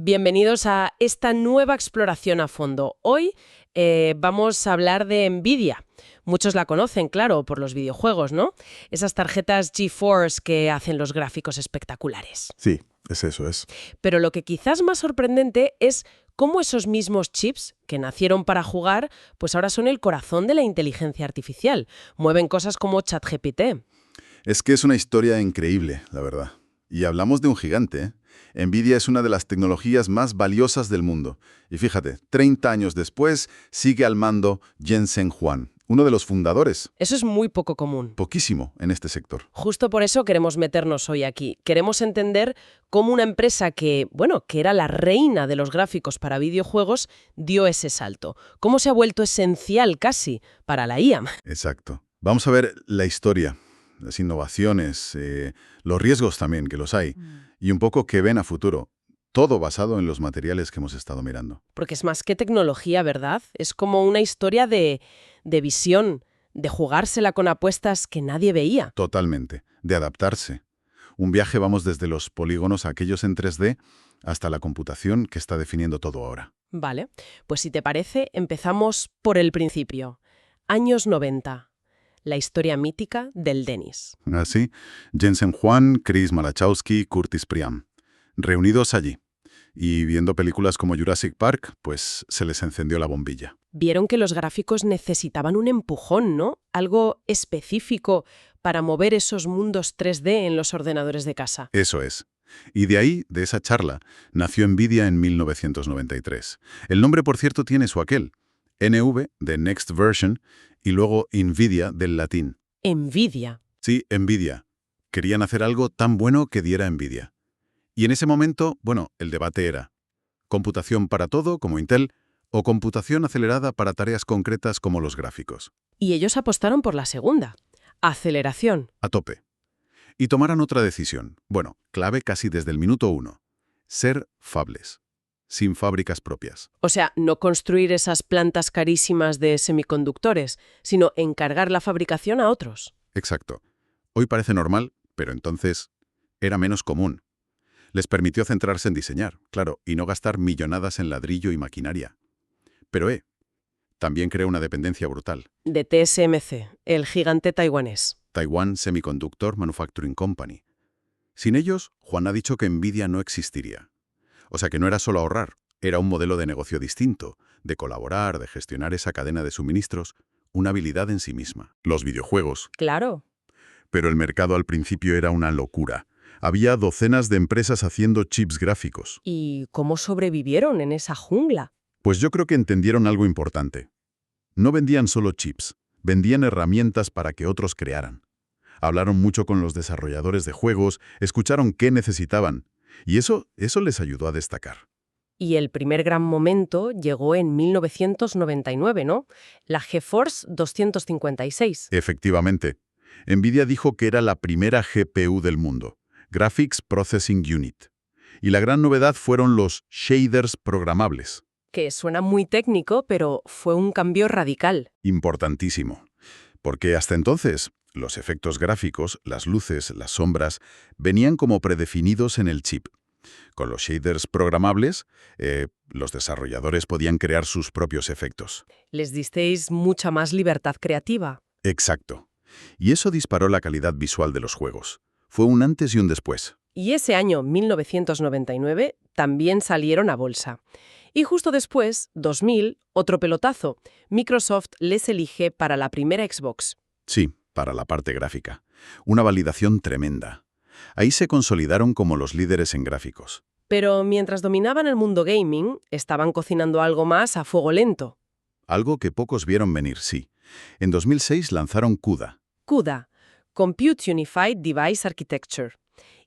Bienvenidos a esta nueva exploración a fondo. Hoy vamos a hablar de NVIDIA. Muchos la conocen, claro, por los videojuegos, ¿no? Esas tarjetas GeForce que hacen los gráficos espectaculares. Sí, es. Pero lo que quizás más sorprendente es cómo esos mismos chips que nacieron para jugar, pues ahora son el corazón de la inteligencia artificial. Mueven cosas como ChatGPT. Es que es una historia increíble, la verdad. Y hablamos de un gigante, ¿eh? NVIDIA es una de las tecnologías más valiosas del mundo. Y fíjate, 30 años después sigue al mando Jensen Huang, uno de los fundadores. Eso es muy poco común. Poquísimo en este sector. Justo por eso queremos meternos hoy aquí. Queremos entender cómo una empresa que era la reina de los gráficos para videojuegos, dio ese salto. Cómo se ha vuelto esencial casi para la IA. Exacto. Vamos a ver la historia, las innovaciones, los riesgos también, que los hay, y un poco qué ven a futuro. Todo basado en los materiales que hemos estado mirando. Porque es más que tecnología, ¿verdad? Es como una historia de visión, de jugársela con apuestas que nadie veía. Totalmente. De adaptarse. Un viaje vamos desde los polígonos aquellos en 3D hasta la computación que está definiendo todo ahora. Vale, pues si te parece, empezamos por el principio. Años 90. La historia mítica del Dennis. Así, Jensen Huang, Chris Malachowski, Curtis Priam. Reunidos allí. Y viendo películas como Jurassic Park, pues se les encendió la bombilla. Vieron que los gráficos necesitaban un empujón, ¿no? Algo específico para mover esos mundos 3D en los ordenadores de casa. Eso es. Y de ahí, de esa charla, nació NVIDIA en 1993. El nombre, por cierto, tiene su aquel. NV, de Next Version, y luego NVIDIA, del latín. NVIDIA. Sí, NVIDIA. Querían hacer algo tan bueno que diera envidia. Y en ese momento, el debate era computación para todo, como Intel, o computación acelerada para tareas concretas como los gráficos. Y ellos apostaron por la segunda. Aceleración. A tope. Y tomaran otra decisión. Clave casi desde el minuto 1. Ser fabless. Sin fábricas propias. O sea, no construir esas plantas carísimas de semiconductores, sino encargar la fabricación a otros. Exacto. Hoy parece normal, pero entonces era menos común. Les permitió centrarse en diseñar, claro, y no gastar millonadas en ladrillo y maquinaria. Pero, también creó una dependencia brutal. De TSMC, el gigante taiwanés. Taiwan Semiconductor Manufacturing Company. Sin ellos, Juan ha dicho que NVIDIA no existiría. O sea que no era solo ahorrar, era un modelo de negocio distinto, de colaborar, de gestionar esa cadena de suministros, una habilidad en sí misma. Los videojuegos. Claro. Pero el mercado al principio era una locura. Había docenas de empresas haciendo chips gráficos. ¿Y cómo sobrevivieron en esa jungla? Pues yo creo que entendieron algo importante. No vendían solo chips, vendían herramientas para que otros crearan. Hablaron mucho con los desarrolladores de juegos, escucharon qué necesitaban, y eso les ayudó a destacar. Y el primer gran momento llegó en 1999, ¿no? La GeForce 256. Efectivamente. NVIDIA dijo que era la primera GPU del mundo, Graphics Processing Unit. Y la gran novedad fueron los shaders programables. Que suena muy técnico, pero fue un cambio radical. Importantísimo. Porque hasta entonces, los efectos gráficos, las luces, las sombras, venían como predefinidos en el chip. Con los shaders programables, los desarrolladores podían crear sus propios efectos. Les disteis mucha más libertad creativa. Exacto. Y eso disparó la calidad visual de los juegos. Fue un antes y un después. Y ese año, 1999, también salieron a bolsa. Y justo después, 2000, otro pelotazo. Microsoft les elige para la primera Xbox. Sí, para la parte gráfica. Una validación tremenda. Ahí se consolidaron como los líderes en gráficos. Pero mientras dominaban el mundo gaming, estaban cocinando algo más a fuego lento. Algo que pocos vieron venir, sí. En 2006 lanzaron CUDA. CUDA, Compute Unified Device Architecture.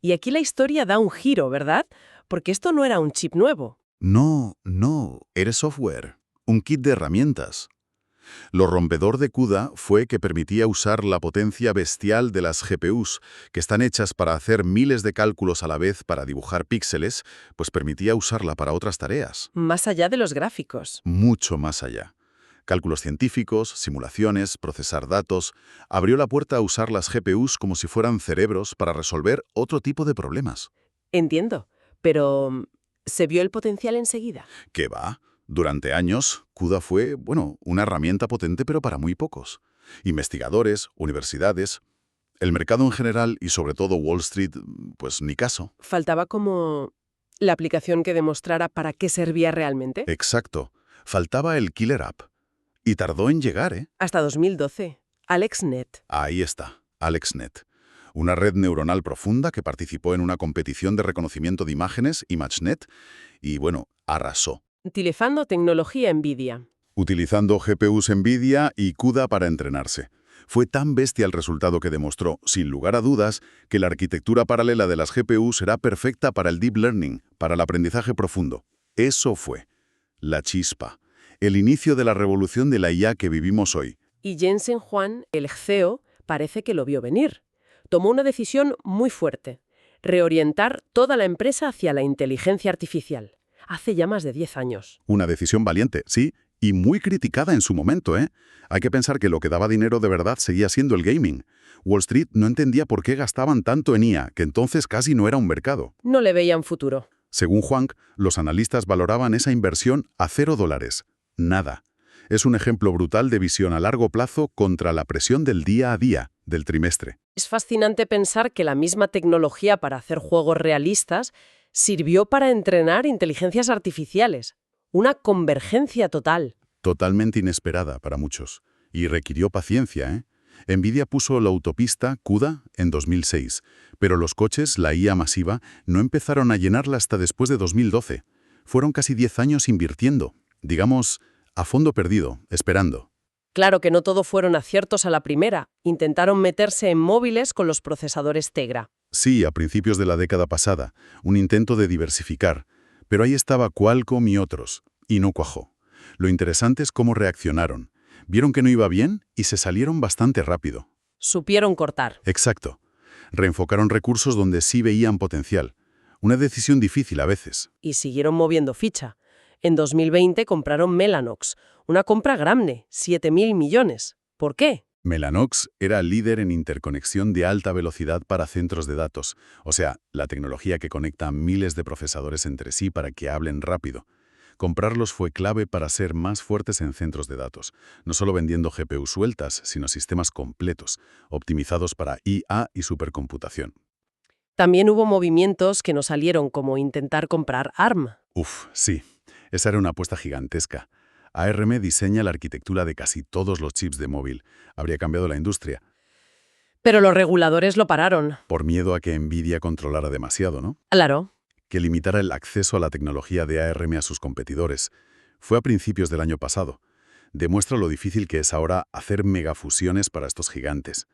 Y aquí la historia da un giro, ¿verdad? Porque esto no era un chip nuevo. No, era software. Un kit de herramientas. Lo rompedor de CUDA fue que permitía usar la potencia bestial de las GPUs, que están hechas para hacer miles de cálculos a la vez para dibujar píxeles, pues permitía usarla para otras tareas. Más allá de los gráficos. Mucho más allá. Cálculos científicos, simulaciones, procesar datos, abrió la puerta a usar las GPUs como si fueran cerebros para resolver otro tipo de problemas. Entiendo, pero ¿Se vio el potencial enseguida? ¿Qué va? Durante años, CUDA fue, una herramienta potente pero para muy pocos. Investigadores, universidades, el mercado en general y sobre todo Wall Street, pues ni caso. Faltaba como la aplicación que demostrara para qué servía realmente. Exacto. Faltaba el killer app. Y tardó en llegar, ¿eh? Hasta 2012. AlexNet. Ahí está, AlexNet. Una red neuronal profunda que participó en una competición de reconocimiento de imágenes, ImageNet, y arrasó. Utilizando tecnología NVIDIA. Utilizando GPUs NVIDIA y CUDA para entrenarse. Fue tan bestia el resultado que demostró, sin lugar a dudas, que la arquitectura paralela de las GPUs será perfecta para el deep learning, para el aprendizaje profundo. Eso fue la chispa, el inicio de la revolución de la IA que vivimos hoy. Y Jensen Huang, el CEO, parece que lo vio venir. Tomó una decisión muy fuerte: reorientar toda la empresa hacia la inteligencia artificial. Hace ya más de 10 años. Una decisión valiente, sí, y muy criticada en su momento, ¿eh? Hay que pensar que lo que daba dinero de verdad seguía siendo el gaming. Wall Street no entendía por qué gastaban tanto en IA, que entonces casi no era un mercado. No le veían futuro. Según Huang, los analistas valoraban esa inversión a $0. Nada. Es un ejemplo brutal de visión a largo plazo contra la presión del día a día, del trimestre. Es fascinante pensar que la misma tecnología para hacer juegos realistas sirvió para entrenar inteligencias artificiales. Una convergencia total. Totalmente inesperada para muchos. Y requirió paciencia, ¿eh? NVIDIA puso la autopista CUDA en 2006, pero los coches, la IA masiva, no empezaron a llenarla hasta después de 2012. Fueron casi 10 años invirtiendo, digamos, a fondo perdido, esperando. Claro que no todo fueron aciertos a la primera. Intentaron meterse en móviles con los procesadores Tegra. Sí, a principios de la década pasada, un intento de diversificar, pero ahí estaba Qualcomm y otros, y no cuajó. Lo interesante es cómo reaccionaron. Vieron que no iba bien y se salieron bastante rápido. Supieron cortar. Exacto. Reenfocaron recursos donde sí veían potencial. Una decisión difícil a veces. Y siguieron moviendo ficha. En 2020 compraron Mellanox, una compra grande, 7.000 millones. ¿Por qué? Mellanox era líder en interconexión de alta velocidad para centros de datos, o sea, la tecnología que conecta a miles de procesadores entre sí para que hablen rápido. Comprarlos fue clave para ser más fuertes en centros de datos, no solo vendiendo GPU sueltas, sino sistemas completos, optimizados para IA y supercomputación. También hubo movimientos que no salieron, como intentar comprar ARM. Sí, esa era una apuesta gigantesca. ARM diseña la arquitectura de casi todos los chips de móvil. Habría cambiado la industria. Pero los reguladores lo pararon. Por miedo a que NVIDIA controlara demasiado, ¿no? Claro. Que limitara el acceso a la tecnología de ARM a sus competidores. Fue a principios del año pasado. Demuestra lo difícil que es ahora hacer megafusiones para estos gigantes.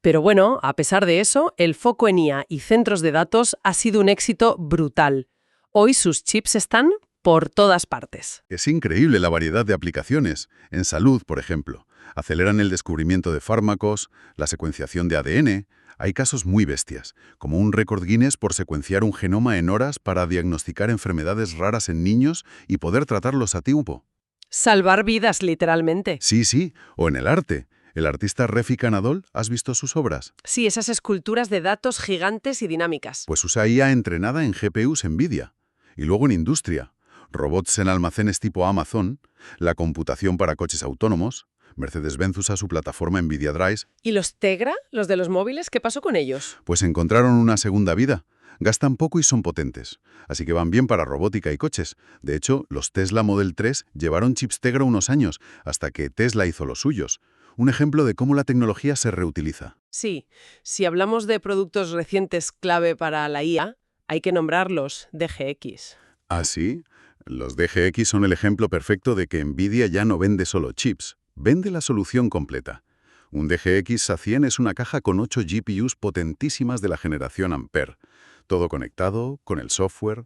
Pero bueno, a pesar de eso, el foco en IA y centros de datos ha sido un éxito brutal. Hoy sus chips están por todas partes. Es increíble la variedad de aplicaciones. En salud, por ejemplo. Aceleran el descubrimiento de fármacos, la secuenciación de ADN. Hay casos muy bestias, como un récord Guinness por secuenciar un genoma en horas para diagnosticar enfermedades raras en niños y poder tratarlos a tiempo. Salvar vidas, literalmente. Sí, o en el arte. El artista Refik Anadol, ¿has visto sus obras? Sí, esas esculturas de datos gigantes y dinámicas. Pues usa IA entrenada en GPUs NVIDIA. Y luego en industria. Robots en almacenes tipo Amazon, la computación para coches autónomos. Mercedes-Benz usa su plataforma NVIDIA Drive. ¿Y los Tegra, los de los móviles, qué pasó con ellos? Pues encontraron una segunda vida. Gastan poco y son potentes. Así que van bien para robótica y coches. De hecho, los Tesla Model 3 llevaron chips Tegra unos años, hasta que Tesla hizo los suyos. Un ejemplo de cómo la tecnología se reutiliza. Sí, si hablamos de productos recientes clave para la IA, hay que nombrarlos DGX. ¿Ah, sí? Los DGX son el ejemplo perfecto de que NVIDIA ya no vende solo chips, vende la solución completa. Un DGX A100 es una caja con 8 GPUs potentísimas de la generación Ampere. Todo conectado, con el software,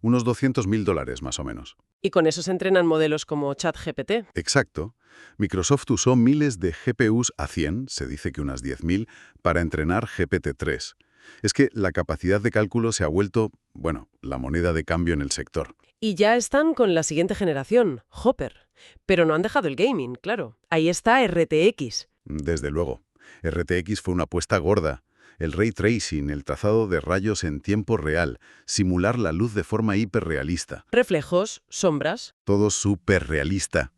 unos $200.000 más o menos. Y con eso se entrenan modelos como ChatGPT. Exacto. Microsoft usó miles de GPUs A100, se dice que unas 10.000, para entrenar GPT-3. Es que la capacidad de cálculo se ha vuelto, la moneda de cambio en el sector. Y ya están con la siguiente generación, Hopper. Pero no han dejado el gaming, claro. Ahí está RTX. Desde luego. RTX fue una apuesta gorda. El ray tracing, el trazado de rayos en tiempo real, simular la luz de forma hiperrealista. Reflejos, sombras. Todo súper realista.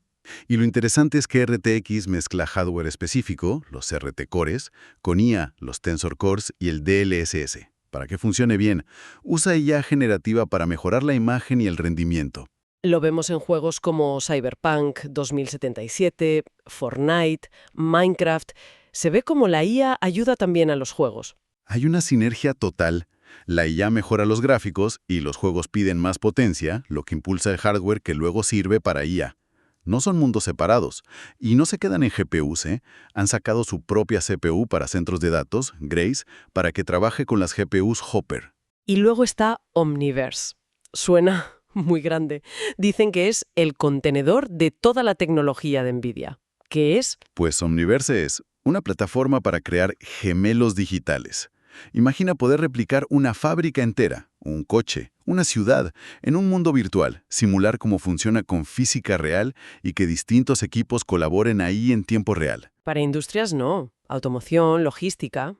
Y lo interesante es que RTX mezcla hardware específico, los RT Cores, con IA, los Tensor Cores y el DLSS. Para que funcione bien, usa IA generativa para mejorar la imagen y el rendimiento. Lo vemos en juegos como Cyberpunk 2077, Fortnite, Minecraft. Se ve como la IA ayuda también a los juegos. Hay una sinergia total. La IA mejora los gráficos y los juegos piden más potencia, lo que impulsa el hardware que luego sirve para IA. No son mundos separados, y no se quedan en GPUs, ¿eh? Han sacado su propia CPU para centros de datos, Grace, para que trabaje con las GPUs Hopper. Y luego está Omniverse. Suena muy grande. Dicen que es el contenedor de toda la tecnología de NVIDIA. ¿Qué es? Pues Omniverse es una plataforma para crear gemelos digitales. Imagina poder replicar una fábrica entera, un coche, una ciudad, en un mundo virtual, simular cómo funciona con física real y que distintos equipos colaboren ahí en tiempo real. Para industrias no. Automoción, logística.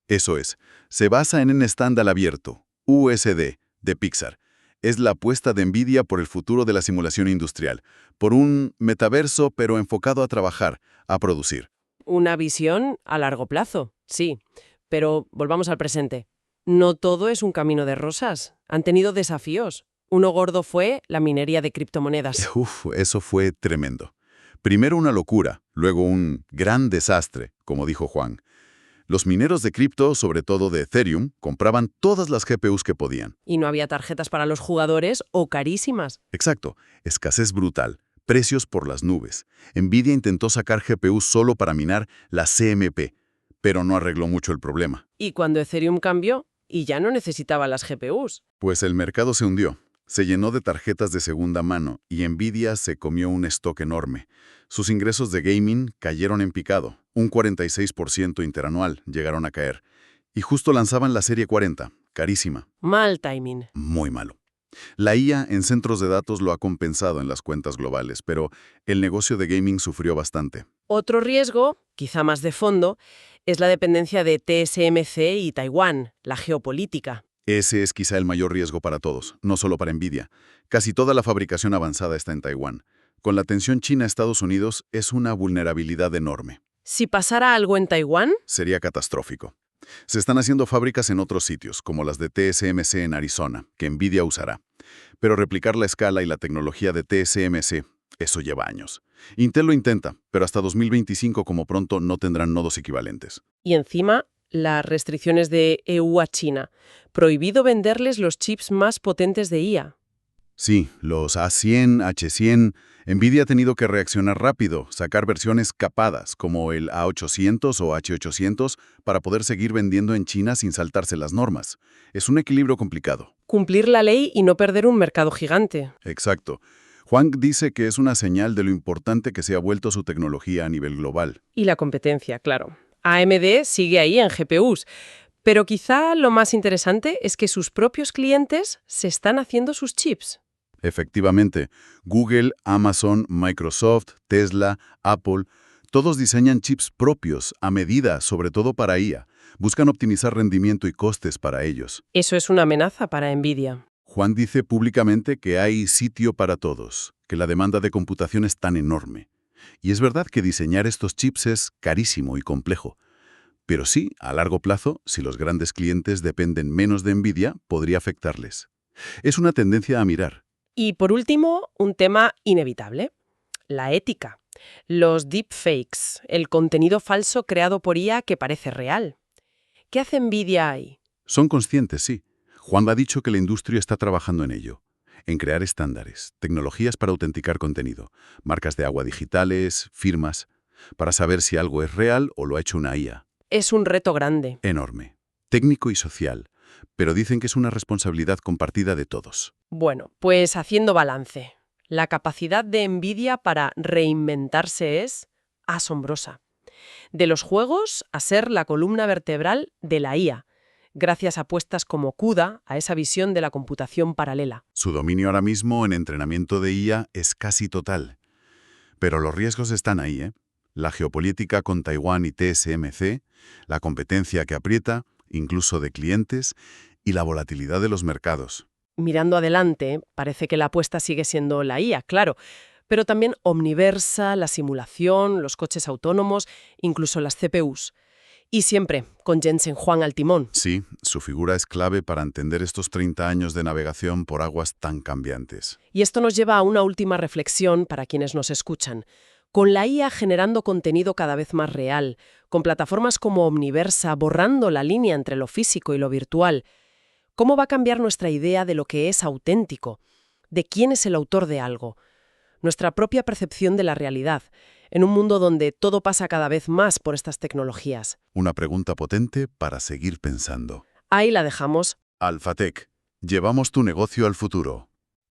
Eso es, se basa en un estándar abierto, USD, de Pixar. Es la apuesta de NVIDIA por el futuro de la simulación industrial, por un metaverso pero enfocado a trabajar, a producir. Una visión a largo plazo, sí. Pero volvamos al presente. No todo es un camino de rosas. Han tenido desafíos. Uno gordo fue la minería de criptomonedas. Eso fue tremendo. Primero una locura, luego un gran desastre, como dijo Juan. Los mineros de cripto, sobre todo de Ethereum, compraban todas las GPUs que podían. Y no había tarjetas para los jugadores o carísimas. Exacto, escasez brutal, precios por las nubes. NVIDIA intentó sacar GPUs solo para minar la CMP, pero no arregló mucho el problema. Y cuando Ethereum cambió, y ya no necesitaba las GPUs. Pues el mercado se hundió. Se llenó de tarjetas de segunda mano y NVIDIA se comió un stock enorme. Sus ingresos de gaming cayeron en picado. Un 46% interanual llegaron a caer. Y justo lanzaban la serie 40, carísima. Mal timing. Muy malo. La IA en centros de datos lo ha compensado en las cuentas globales, pero el negocio de gaming sufrió bastante. Otro riesgo, quizá más de fondo, es la dependencia de TSMC y Taiwán, la geopolítica. Ese es quizá el mayor riesgo para todos, no solo para NVIDIA. Casi toda la fabricación avanzada está en Taiwán. Con la tensión China-Estados Unidos es una vulnerabilidad enorme. Si pasara algo en Taiwán, Sería catastrófico. Se están haciendo fábricas en otros sitios, como las de TSMC en Arizona, que NVIDIA usará. Pero replicar la escala y la tecnología de TSMC, eso lleva años. Intel lo intenta, pero hasta 2025 como pronto no tendrán nodos equivalentes. y encima las restricciones de EU a China. Prohibido venderles los chips más potentes de IA. Sí, los A100, H100, NVIDIA ha tenido que reaccionar rápido, sacar versiones capadas, como el A800 o H800, para poder seguir vendiendo en China sin saltarse las normas. Es un equilibrio complicado. Cumplir la ley y no perder un mercado gigante. Exacto. Juan dice que es una señal de lo importante que se ha vuelto su tecnología a nivel global. Y la competencia, claro. AMD sigue ahí en GPUs. Pero quizá lo más interesante es que sus propios clientes se están haciendo sus chips. Efectivamente, Google, Amazon, Microsoft, Tesla, Apple, todos diseñan chips propios, a medida, sobre todo para IA. Buscan optimizar rendimiento y costes para ellos. Eso es una amenaza para NVIDIA. Juan dice públicamente que hay sitio para todos, que la demanda de computación es tan enorme. Y es verdad que diseñar estos chips es carísimo y complejo. Pero sí, a largo plazo, si los grandes clientes dependen menos de NVIDIA, podría afectarles. Es una tendencia a mirar. Y por último, un tema inevitable. La ética. Los deepfakes, el contenido falso creado por IA que parece real. ¿Qué hace NVIDIA ahí? Son conscientes, sí. Juan ha dicho que la industria está trabajando en ello, en crear estándares, tecnologías para autenticar contenido, marcas de agua digitales, firmas, para saber si algo es real o lo ha hecho una IA. Es un reto grande. Enorme, técnico y social, pero dicen que es una responsabilidad compartida de todos. Bueno, pues haciendo balance. La capacidad de NVIDIA para reinventarse es asombrosa. De los juegos a ser la columna vertebral de la IA, gracias a apuestas como CUDA, a esa visión de la computación paralela. Su dominio ahora mismo en entrenamiento de IA es casi total. Pero los riesgos están ahí, ¿eh? La geopolítica con Taiwán y TSMC, la competencia que aprieta, incluso de clientes, y la volatilidad de los mercados. Mirando adelante, parece que la apuesta sigue siendo la IA, claro, pero también Omniversa, la simulación, los coches autónomos, incluso las CPUs. Y siempre con Jensen Huang al timón. Sí, su figura es clave para entender estos 30 años de navegación por aguas tan cambiantes. Y esto nos lleva a una última reflexión para quienes nos escuchan. Con la IA generando contenido cada vez más real, con plataformas como Omniversa borrando la línea entre lo físico y lo virtual, ¿cómo va a cambiar nuestra idea de lo que es auténtico? ¿De quién es el autor de algo? Nuestra propia percepción de la realidad, en un mundo donde todo pasa cada vez más por estas tecnologías. Una pregunta potente para seguir pensando. Ahí la dejamos. Alphatec, llevamos tu negocio al futuro.